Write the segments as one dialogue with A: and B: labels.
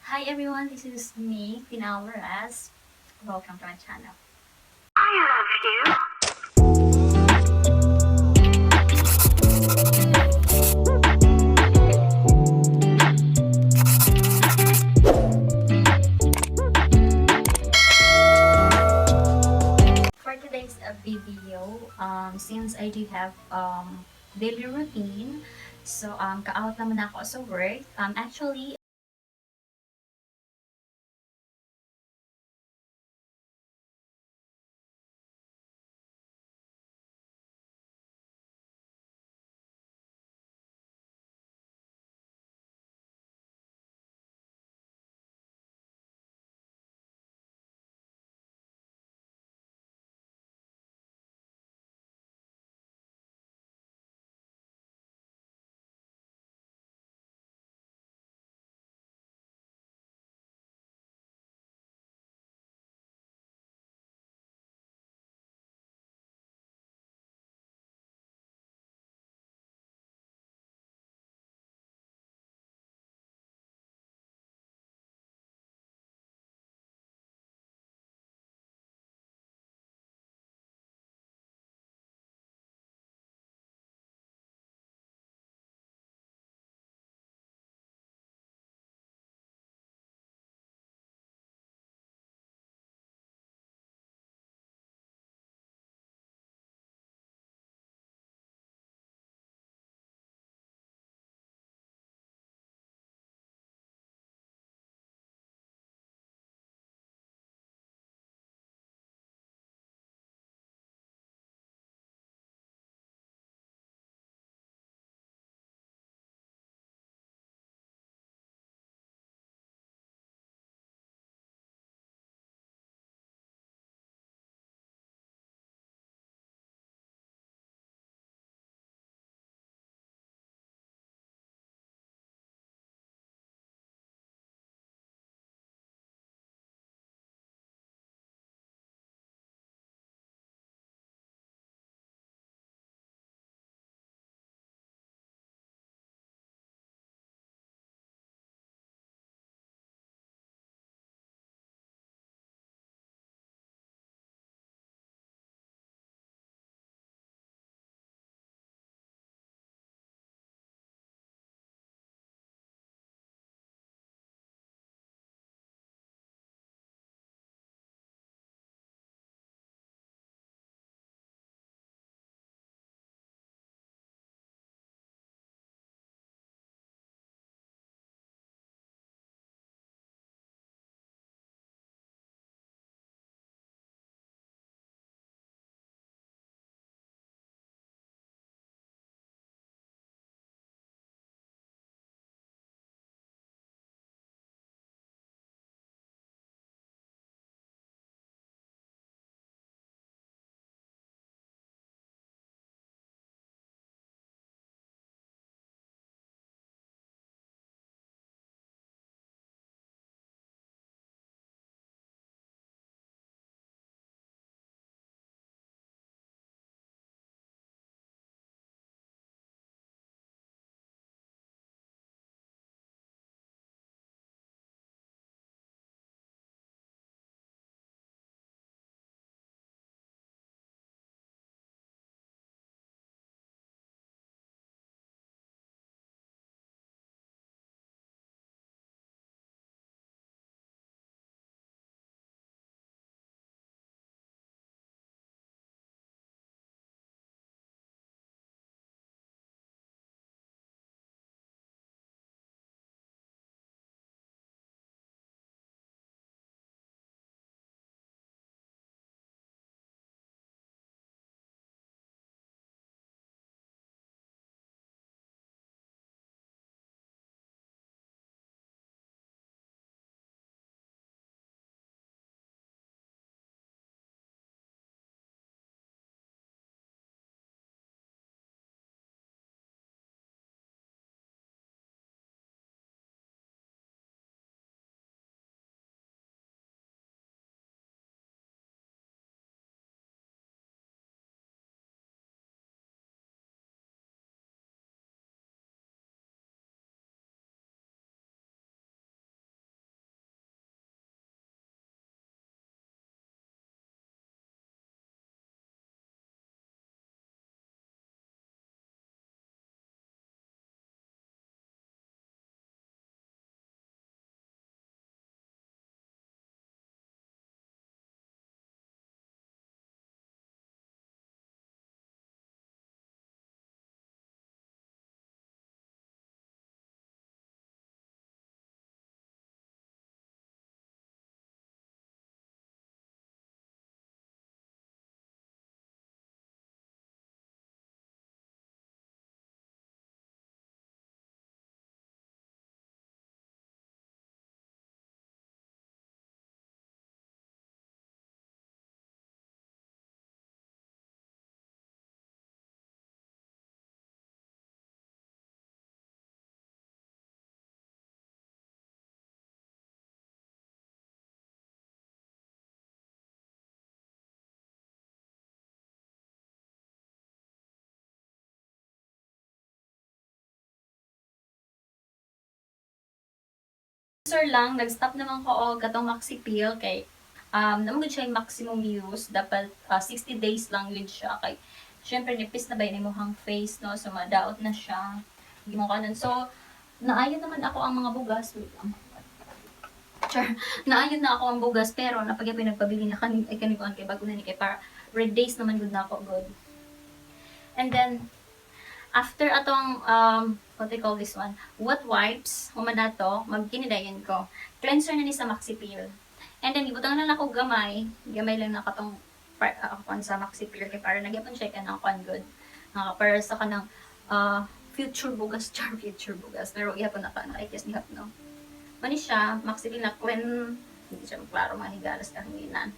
A: Hi everyone, this is me, QueenAlvarez. Welcome to my channel. For today's video, since I do have daily routine, so ka-out naman ako sa work. Actually, Sir lang, nag-stop naman ko og katong maxi peel kay namugod siya yung maximum use dapat 60 days lang yun siya kay syempre nipis na ba yun imong face no so madaot na siya mo kanon so naayon naman ako ang mga bugas wait lang sure naayon na ako ang bugas pero napagya pinagpabili na kanikuan kay bago na ni kay para red days naman good na ako good and then after atong, what they call this one, wet wipes, human na to, magkinidayan ko. Cleanser na ni sa Maxi Peel. And then, ibutang na lang ako gamay. Gamay lang na katong sa Maxi Peel. Kaya para nagyapon siya ka ng good. Para sa kanang future bugas, future bugas. Pero ihapon na ka na, I guess ni no. Mani siya, Maxi Peel na hindi siya maklaro mahigalas kahanginan.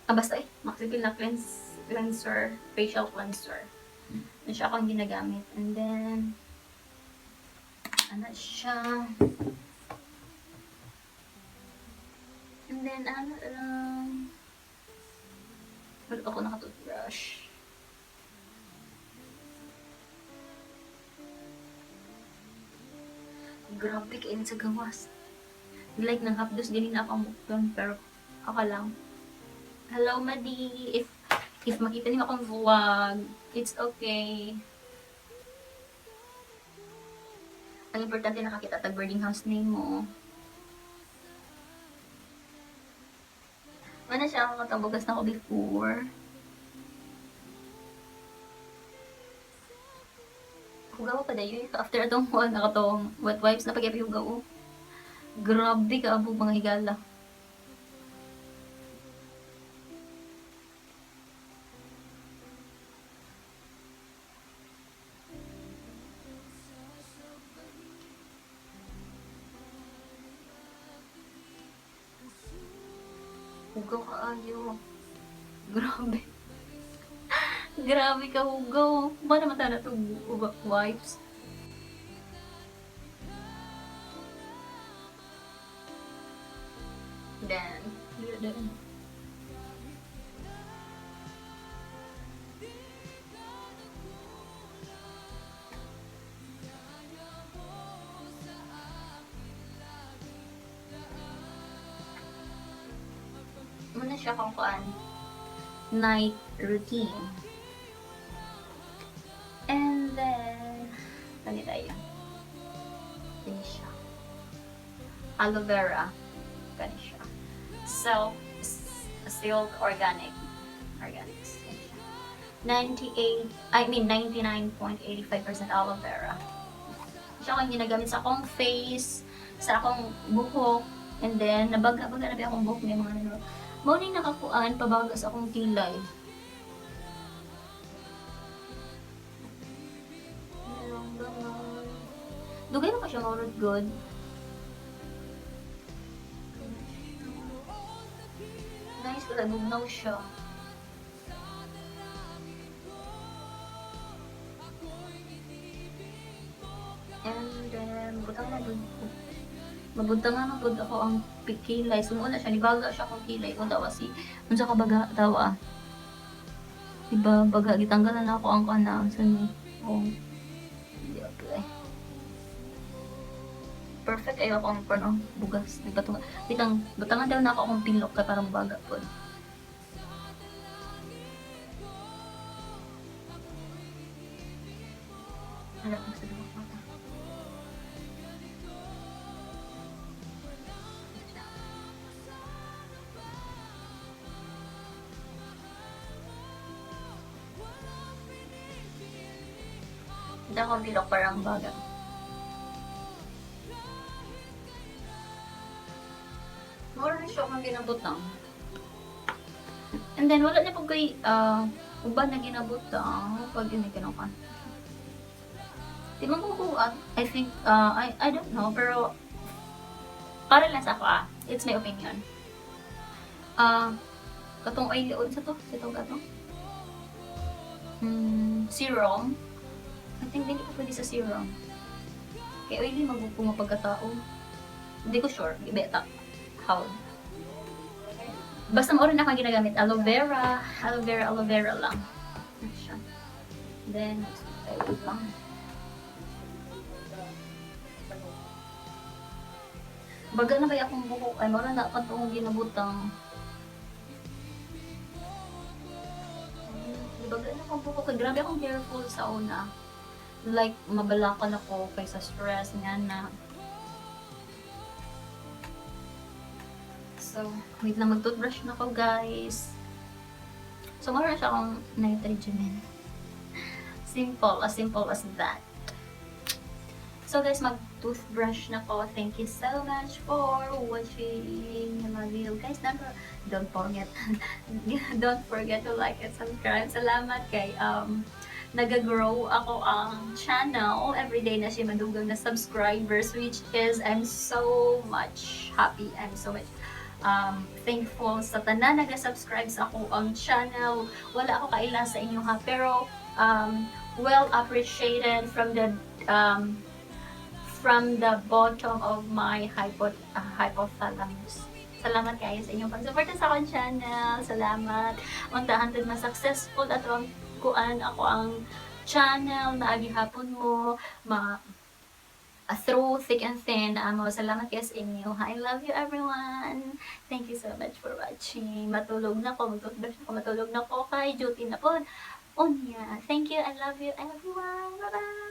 A: Basta Maxi Peel na cleanser, facial cleanser. Ano siya akong ginagamit. And then, ano siya. And then, ano lang. Wala ako nakatoothbrush. Grabe kain sa gawas. Like, nang hapdos ganin na ako ang bukton. Pero, ako lang. Hello, Madi. If makita niyo akong vlog, it's okay. Ang importante nakakita tag boarding house name mo. Mana siya ako katabugas na ako before. Hugaw pa dayo. After atong nakatong wet wipes na pag-ipi hugaw. Grabe ka abog mga higala. Hugaw ka ayo. Grabe. Grabe ka hugaw. Ba naman tayo na itong wipes? Then, yun. Muna siya kung night routine. And then, ano tayo? Ano siya? Aloe vera. Ano siya? Silk organic. Organics. 99.85% aloe vera. Siya akong ginagamit sa akong face, sa akong buhok, and then, nabaga-baga na ba akong buhok may mga ano. Muna nakakuan, pabagas akong kilay. Dugay na pa siya maurod good. Nice, wala bugnaw siya. And then, butang na dun. Mabunta nga magod ako ang kilay. Sumuuna siya, nibaga siya akong kilay. Kung dawa si, unsa ka baga dawa. Diba, baga, gitanggalan na ako ang kana. Saan oh. Hindi apply. Perfect ayo ako ang bugas. Butangan daw na ako akong pilok kaya para mabaga po. Hala, sa duwa mata. Hindi akong bilok parang baga. Mura na siya akong ginabutang. And then, wala na pag kay uban na ginabutang pag yun ay kinukan. Di man ko kuat. I think, I don't know, pero para lang sa ako it's my opinion. Katong oily oil sa to? Sa to katong? Serum. I think hindi ko pwede sa serum. Kaya oily magpupuma pagkatao. Hindi ko sure. Ibeta. How? Basta mauro na akong ginagamit. Aloe vera. Aloe vera lang. Then, wait lang. Baga na ba akong buhok ay wala na pa tong ginabutang. Baga na akong buhok kay grabe akong careful sa una. Like mabalakan ako kaysa stress nga na. So, wait lang, mag-toothbrush na ako, guys. So, meron siya akong night regimen. Simple as that. So, guys, mag-toothbrush na ko. Thank you so much for watching my video. Guys, don't forget, don't forget to like and subscribe. Salamat kay, nag-grow ako ang channel. Everyday na siya madugang na subscribers, which is, I'm so much happy. I'm so much thankful sa tanan naga-subscribe sa ako ang channel. Wala ako kaila sa inyo ha, pero well appreciated from the bottom of my hypothalamus. Salamat kayo sa inyong pag-suporta sa akong channel. Salamat. Untahan din ma-successful at kuan ako ang channel na agihapon mo through thick and thin. Salamat kayo sa inyo. I love you everyone. Thank you so much for watching. Matulog na ko. Matulog na ko kay duty na po. Thank you. I love you everyone. Bye-bye.